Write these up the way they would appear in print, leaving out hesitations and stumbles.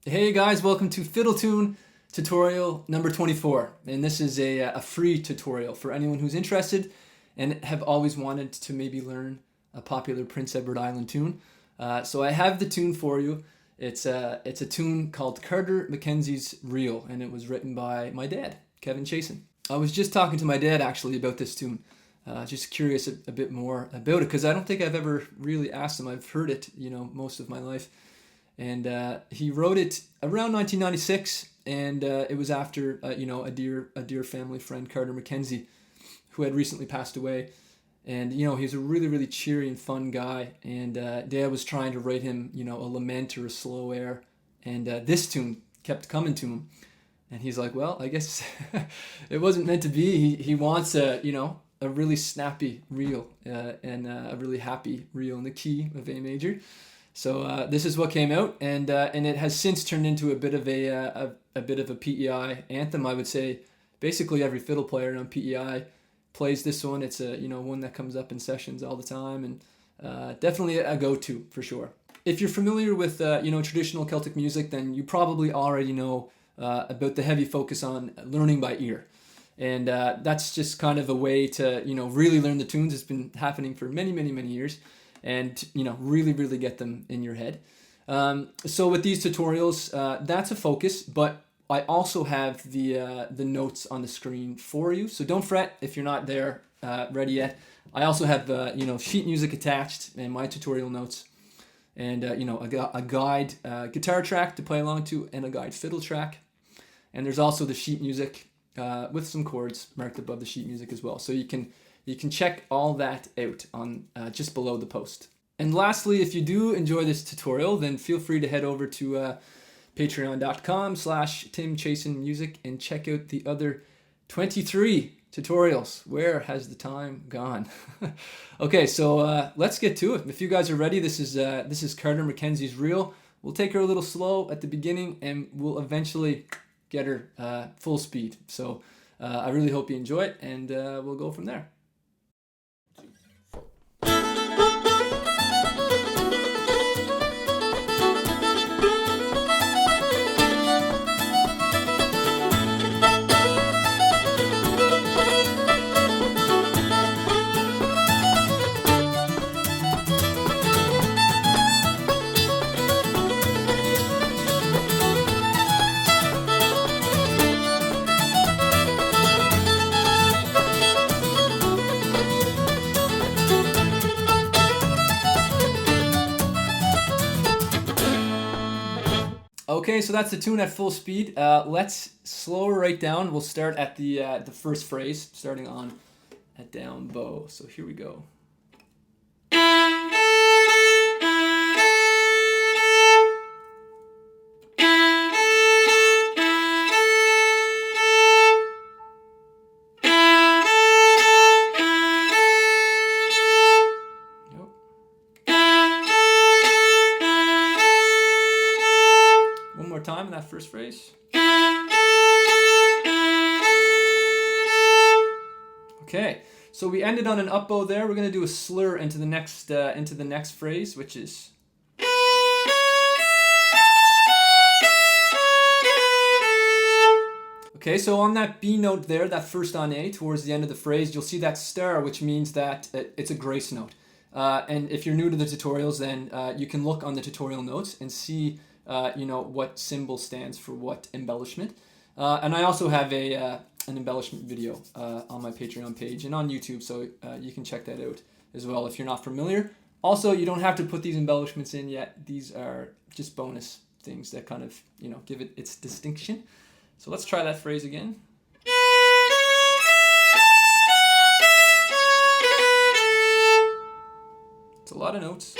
Hey guys, welcome to Fiddle Tune tutorial number 24. And this is a free tutorial for anyone who's interested and have always wanted to maybe learn a popular Prince Edward Island tune. So I have the tune for you. It's a tune called MacKenzie's Reel, and it was written by my dad, Kevin Chaisson. I was just talking to my dad actually about this tune. Just curious a bit more about it because I don't think I've ever really asked him. I've heard it, most of my life. And he wrote it around 1996, and it was after a dear family friend, Carter MacKenzie, who had recently passed away. And he was a really cheery and fun guy. And Dad was trying to write him a lament or a slow air, and this tune kept coming to him. And he's like, well, I guess it wasn't meant to be. He wants a really snappy reel and a really happy reel in the key of A major. So this is what came out, and it has since turned into a bit of a PEI anthem. I would say basically every fiddle player on PEI plays this one. It's a one that comes up in sessions all the time, and definitely a go-to for sure. If you're familiar with traditional Celtic music, then you probably already know about the heavy focus on learning by ear, and that's just kind of a way to really learn the tunes. It's been happening for many years. And really get them in your head. So with these tutorials, that's a focus, but I also have the notes on the screen for you. So don't fret if you're not there ready yet. I also have sheet music attached and my tutorial notes, and a guide guitar track to play along to, and a guide fiddle track. And there's also the sheet music with some chords marked above the sheet music as well. So you can check all that out on just below the post. And lastly, if you do enjoy this tutorial, then feel free to head over to patreon.com/TimChaisonMusic and check out the other 23 tutorials. Where has the time gone? Okay, so let's get to it. If you guys are ready, this is Carter MacKenzie's Reel. We'll take her a little slow at the beginning, and we'll eventually get her full speed. So I really hope you enjoy it, and we'll go from there. Okay, so that's the tune at full speed. Let's slow her right down. We'll start at the first phrase, starting on a down bow. So here we go. Time in that first phrase. Okay, so we ended on an up bow there. We're going to do a slur into the next phrase, which is. Okay, so on that B note there, that first on A, towards the end of the phrase, you'll see that star, which means that it's a grace note. And if you're new to the tutorials, then you can look on the tutorial notes and see what symbol stands for what embellishment. And I also have an embellishment video on my Patreon page and on YouTube, so you can check that out as well if you're not familiar. Also, you don't have to put these embellishments in yet. These are just bonus things that kind of, give it its distinction. So let's try that phrase again. It's a lot of notes.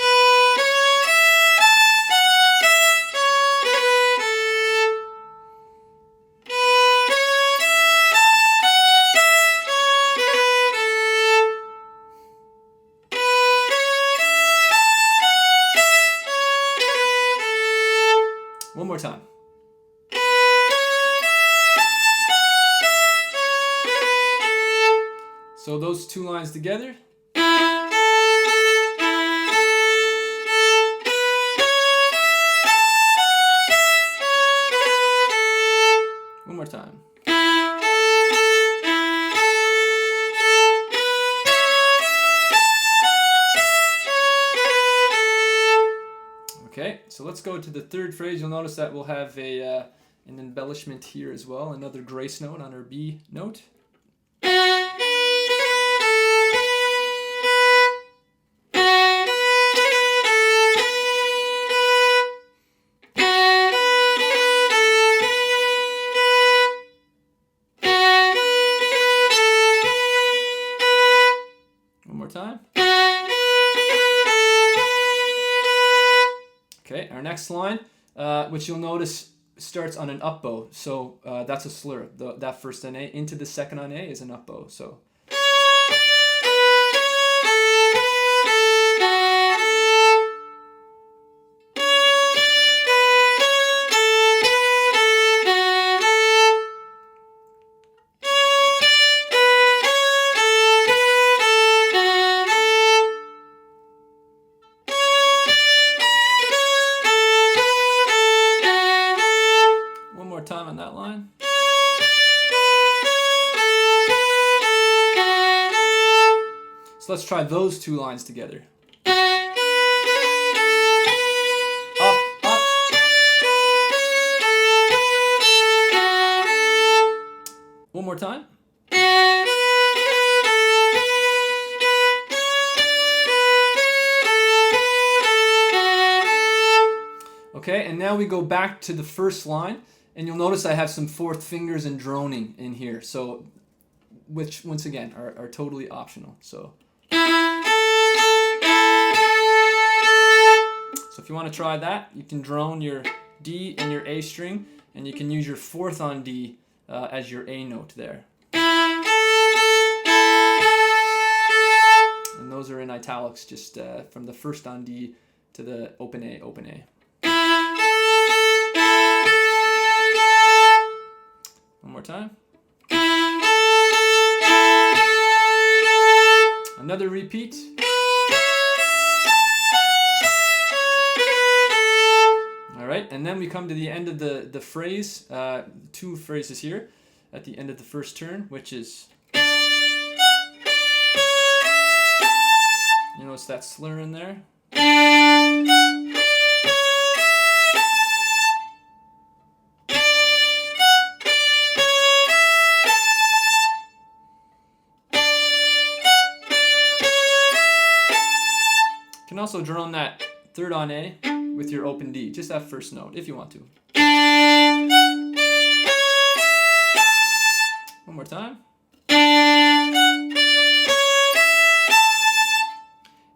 One more time. So those two lines together. Okay, so let's go to the third phrase. You'll notice that we'll have an embellishment here as well, another grace note on our B note. One more time. Okay, our next line, which you'll notice starts on an up bow, so that's a slur. That first on A into the second on A is an up bow. So. Time on that line. So let's try those two lines together. Up, up. One more time. Okay, and now we go back to the first line. And you'll notice I have some fourth fingers and droning in here, so which once again are totally optional. So if you want to try that, you can drone your D and your A string, and you can use your fourth on D as your A note there. And those are in italics, just from the first on D to the open A, open A. One more time. Another repeat. All right, and then we come to the end of the phrase, two phrases here at the end of the first turn, which is, you notice that slur in there? You can also drone that third on A with your open D, just that first note, if you want to. One more time.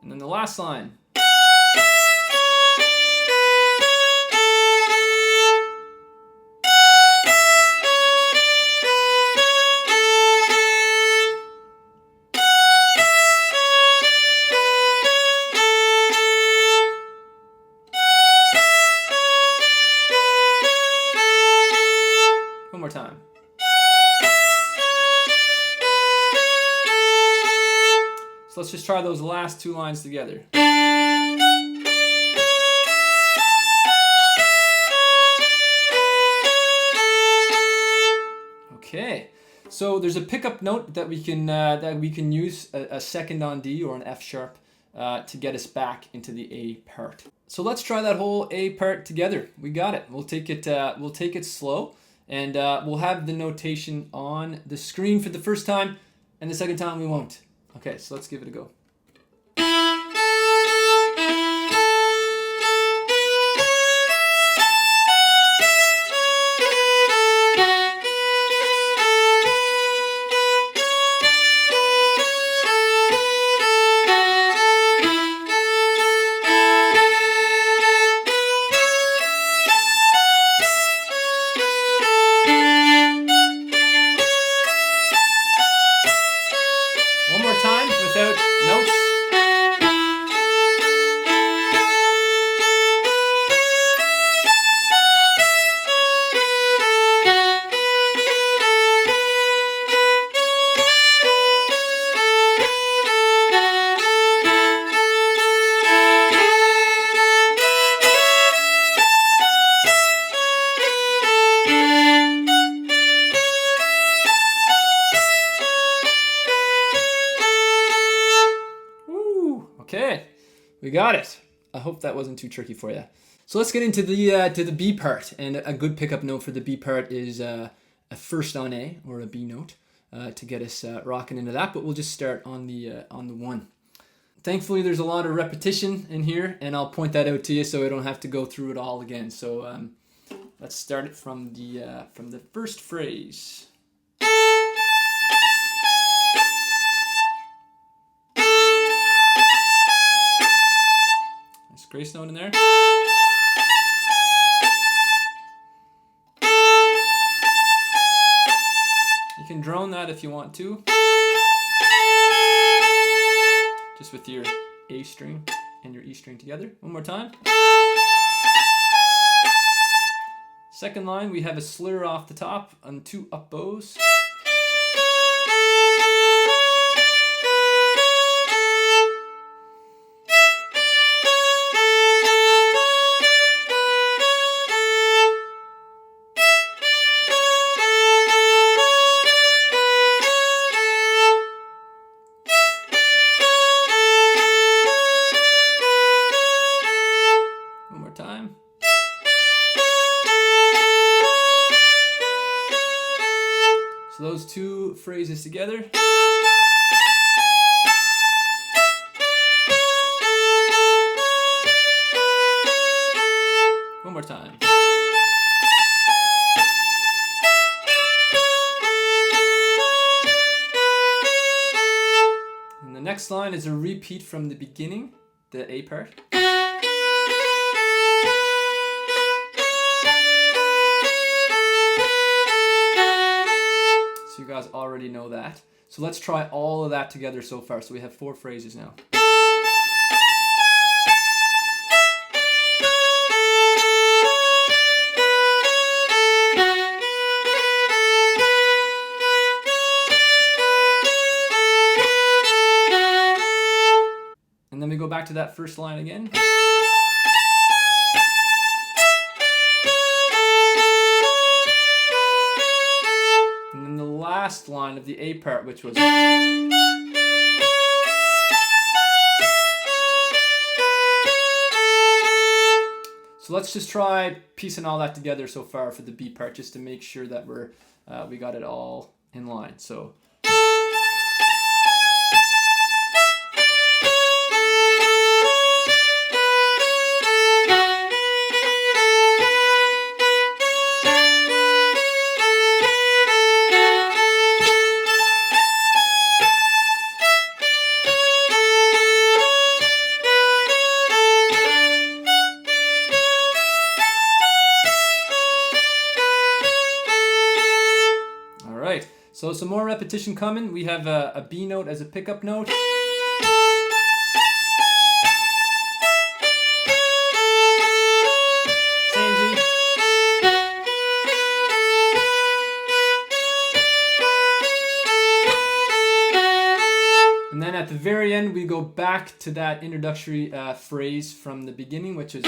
And then the last line. One more time. So let's just try those last two lines together. Okay, so there's a pickup note that we can use a second on D or an F sharp to get us back into the A part. So let's try that whole A part together. We got it. We'll take it slow, and we'll have the notation on the screen for the first time, and the second time we won't. Okay, so let's give it a go. One more time without notes. Okay, we got it. I hope that wasn't too tricky for you. So let's get into the to the B part, and a good pickup note for the B part is a first on A, or a B note, to get us rocking into that. But we'll just start on the 1. Thankfully, there's a lot of repetition in here, and I'll point that out to you so I don't have to go through it all again. So let's start it from the first phrase. Nice grace note in there. You can drone that if you want to, just with your A string and your E string together. One more time. Second line, we have a slur off the top on 2 up bows. Time. So those 2 phrases together. One more time. And the next line is a repeat from the beginning, the A part. So you guys already know that. So let's try all of that together so far. So we have 4 phrases now. And then we go back to that first line again. Last line of the A part, which was. So let's just try piecing all that together so far for the B part, just to make sure that we got it all in line. So. So some more repetition coming. We have a B note as a pickup note. Same G. And then at the very end, we go back to that introductory phrase from the beginning, which is.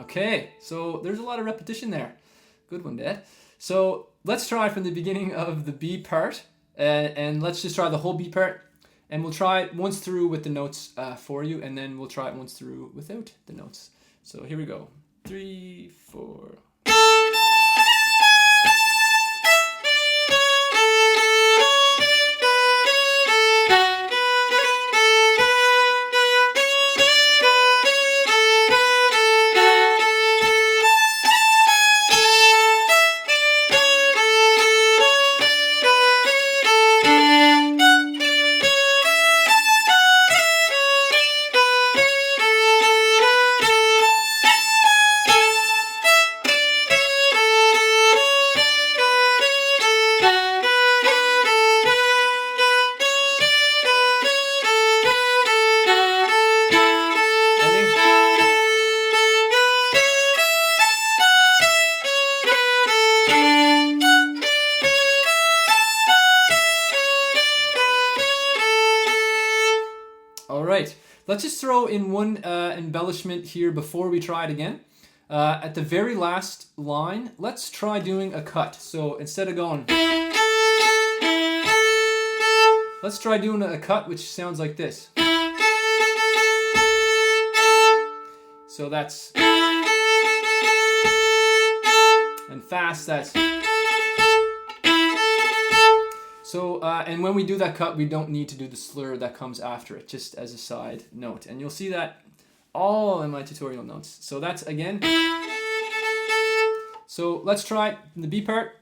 Okay, so there's a lot of repetition there. Good one, Dad. So let's try from the beginning of the B part, and let's just try the whole B part, and we'll try it once through with the notes for you, and then we'll try it once through without the notes. So here we go. 3, 4. All right, let's just throw in one embellishment here before we try it again. At the very last line, let's try doing a cut. So instead of going, let's try doing a cut which sounds like this. So that's, and fast, that's. So, and when we do that cut, we don't need to do the slur that comes after it, just as a side note. And you'll see that all in my tutorial notes. So that's, again. So let's try the B part.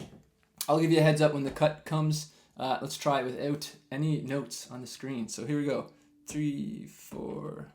I'll give you a heads up when the cut comes. Let's try it without any notes on the screen. So here we go. 3, 4.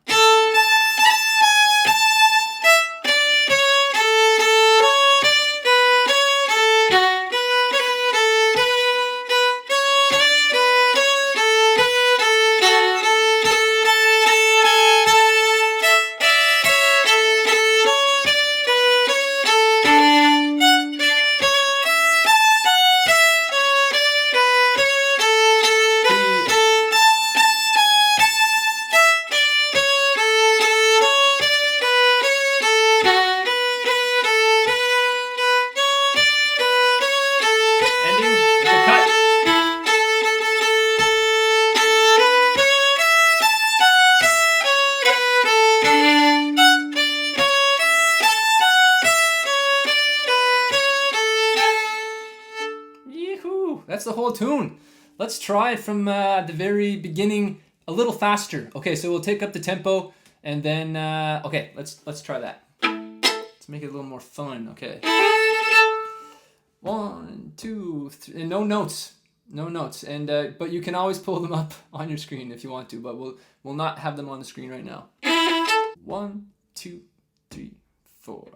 That's the whole tune. Let's try it from the very beginning a little faster. Okay, so we'll take up the tempo and then, okay, let's try that. Let's make it a little more fun, okay. 1, 2, 3, and no notes, and but you can always pull them up on your screen if you want to, but we'll not have them on the screen right now. 1, 2, 3, 4.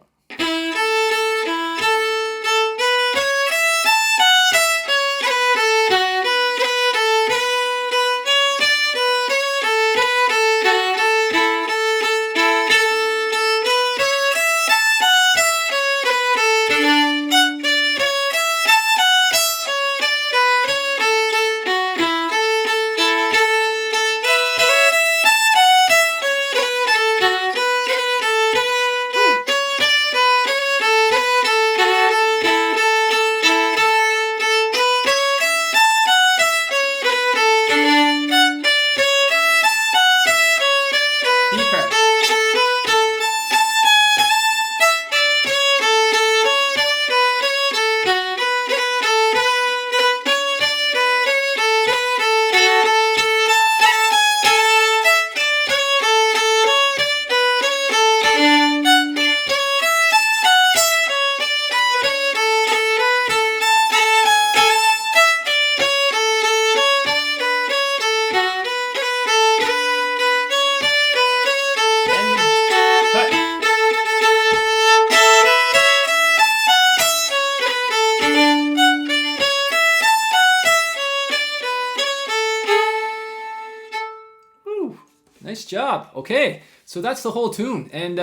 Nice job. Okay, so that's the whole tune, and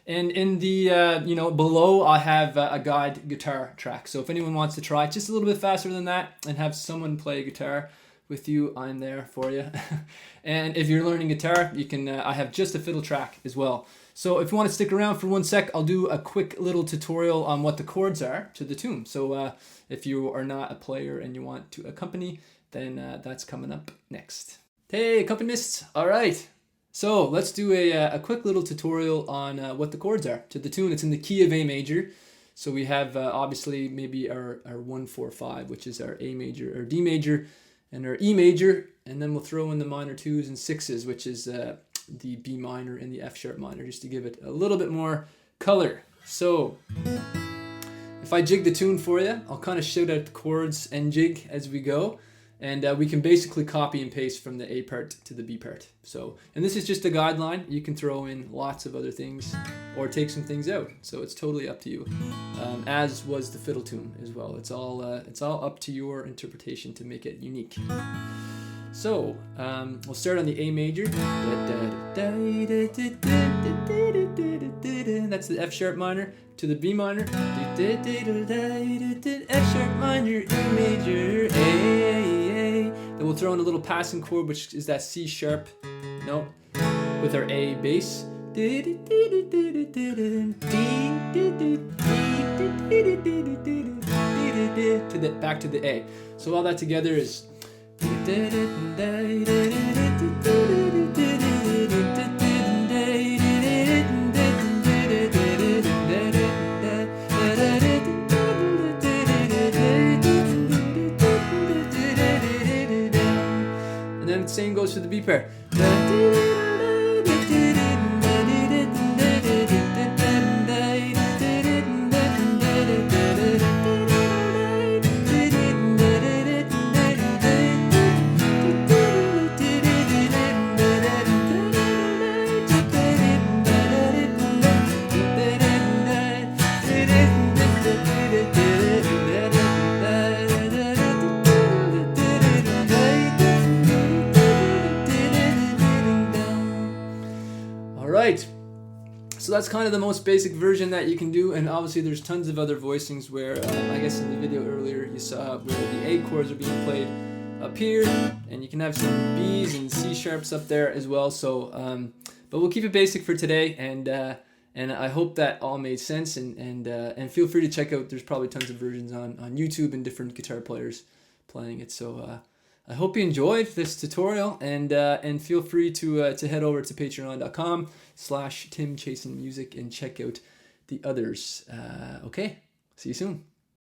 in the below I have a guide guitar track. So if anyone wants to try just a little bit faster than that and have someone play guitar with you, I'm there for you. And if you're learning guitar, you can. I have just a fiddle track as well. So if you want to stick around for 1 sec, I'll do a quick little tutorial on what the chords are to the tune. So if you are not a player and you want to accompany, then that's coming up next. Hey, accompanists! All right. So let's do a quick little tutorial on what the chords are to the tune. It's in the key of A major. So we have obviously maybe our 1, 4, 5, which is our A major, or D major, and our E major, and then we'll throw in the minor 2s and 6s, which is the B minor and the F sharp minor, just to give it a little bit more color. So if I jig the tune for you, I'll kind of shout out the chords and jig as we go. And we can basically copy and paste from the A part to the B part. So, and this is just a guideline. You can throw in lots of other things or take some things out. So it's totally up to you. As was the fiddle tune as well. It's all up to your interpretation to make it unique. So we'll start on the A major. That's the F sharp minor to the B minor. F sharp minor, E major, A. Then we'll throw in a little passing chord, which is that C sharp note with our A bass. to the back to the A. So all that together is. And then the same goes for the B pair. Right, so that's kind of the most basic version that you can do, and obviously there's tons of other voicings where I guess in the video earlier you saw where the A chords are being played up here, and you can have some B's and C sharps up there as well. So but we'll keep it basic for today, and I hope that all made sense, and feel free to check out, there's probably tons of versions on YouTube and different guitar players playing it. So I hope you enjoyed this tutorial, and feel free to head over to patreon.com/Tim Chaisson Music and check out the others. Okay, see you soon.